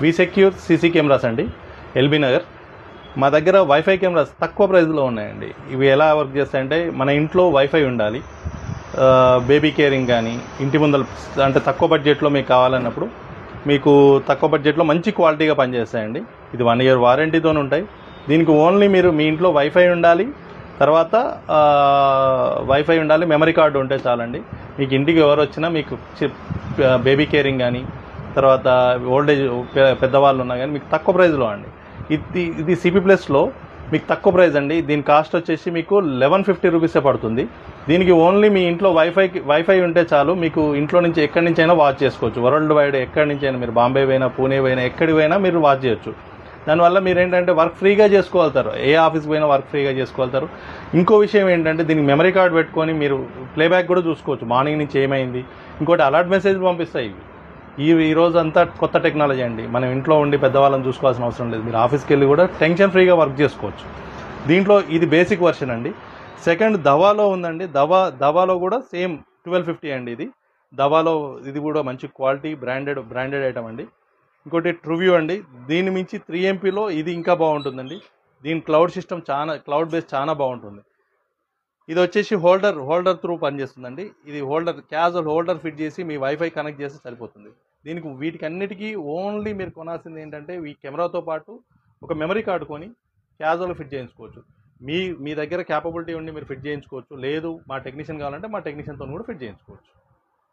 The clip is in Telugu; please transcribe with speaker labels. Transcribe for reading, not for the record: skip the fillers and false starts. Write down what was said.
Speaker 1: వి సెక్యూర్ సీసీ కెమెరాస్ అండి, ఎల్బీ నగర్. మా దగ్గర వైఫై కెమెరాస్ తక్కువ ప్రైస్లో ఉన్నాయండి. ఇవి ఎలా వర్క్ చేస్తాయంటే, మన ఇంట్లో వైఫై ఉండాలి, బేబీ కేరింగ్ కానీ, ఇంటి ముందర అంటే తక్కువ బడ్జెట్లో మీకు కావాలన్నప్పుడు మీకు తక్కువ బడ్జెట్లో మంచి క్వాలిటీగా పనిచేస్తాయండి. ఇది 1 year వారంటీతో ఉంటాయి. దీనికి ఓన్లీ మీరు మీ ఇంట్లో వైఫై ఉండాలి, తర్వాత మెమరీ కార్డు ఉంటే చాలండి. మీకు ఇంటికి ఎవరు వచ్చినా మీకు బేబీ కేరింగ్ కానీ, తర్వాత ఓల్డేజ్ పెద్దవాళ్ళు ఉన్నా కానీ మీకు తక్కువ ప్రైస్లో అండి. ఇది సిపి ప్లస్లో మీకు తక్కువ ప్రైస్ అండి. దీని కాస్ట్ వచ్చేసి మీకు 1150 రూపీసే పడుతుంది. దీనికి ఓన్లీ మీ ఇంట్లో వైఫై ఉంటే చాలు, మీకు ఇంట్లో నుంచి ఎక్కడి నుంచి అయినా వాచ్ చేసుకోవచ్చు. వరల్డ్ వైడ్ ఎక్కడి నుంచి అయినా, మీరు బాంబే పోయినా, పూణే పోయినా, ఎక్కడికి పోయినా మీరు వాచ్ చేయొచ్చు. దానివల్ల మీరు ఏంటంటే వర్క్ ఫ్రీగా చేసుకోగలుగుతారు, ఏ ఆఫీస్కి పోయినా వర్క్ ఫ్రీగా చేసుకోగలుగుతారు. ఇంకో విషయం ఏంటంటే, దీనికి మెమరీ కార్డ్ పెట్టుకొని మీరు ప్లేబ్యాక్ కూడా చూసుకోవచ్చు, మార్నింగ్ నుంచి ఏమైంది. ఇంకోటి అలర్ట్ మెసేజ్ పంపిస్తాయి. ఈ రోజు అంతా కొత్త టెక్నాలజీ అండి. మనం ఇంట్లో ఉండి పెద్దవాళ్ళని చూసుకోవాల్సిన అవసరం లేదు, మీరు ఆఫీస్కి వెళ్ళి కూడా టెన్షన్ ఫ్రీగా వర్క్ చేసుకోవచ్చు. దీంట్లో ఇది బేసిక్ వర్షన్ అండి. సెకండ్ దవాలో ఉందండి. దవాలో కూడా సేమ్ 1250 అండి. ఇది దవాలో, ఇది కూడా మంచి క్వాలిటీ బ్రాండెడ్ ఐటమ్ అండి. ఇంకోటి ట్రూవ్యూ అండి. దీని మించి 3MP ఇది ఇంకా బాగుంటుందండి. దీని క్లౌడ్ బేస్ చాలా బాగుంటుంది. ఇది వచ్చేసి హోల్డర్ త్రూ పనిచేస్తుందండి. ఇది క్యాజువల్ హోల్డర్ ఫిట్ చేసి మీ వైఫై కనెక్ట్ చేస్తే సరిపోతుంది. వీటికి అన్నిటికీ ఓన్లీ మీరు కొనాల్సింది ఏంటంటే, ఈ కెమెరాతో పాటు ఒక మెమరీ కార్డు కొని క్యాజువల్ ఫిట్ చేయించుకోవచ్చు. మీ దగ్గర క్యాపబిలిటీ ఉండి మీరు ఫిట్ చేయించుకోవచ్చు. లేదు మా టెక్నీషియన్ కావాలంటే మా టెక్నీషియన్తో కూడా ఫిట్ చేయించుకోవచ్చు.